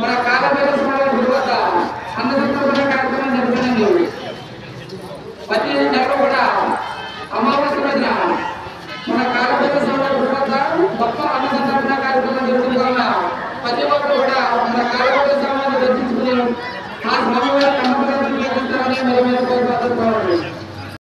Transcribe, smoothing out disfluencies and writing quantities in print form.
మన కాలపేట గురువత అన్నదాన కార్యక్రమం జరుగుతుంది. ప్రతి నెల కూడా అమావాస్య రోజున మన కాలపేట గురువత గొప్ప అన్నదాన కార్యక్రమం జరుగుతుంది వల్ల ప్రతి ఒక్కరు కూడా మన కాలపేట సమాజాన్ని దర్శించుకుని ఆ స్వామివారి కమ్మకాలను నిర్వహించాలని మరి కోరుకుంటున్నాను.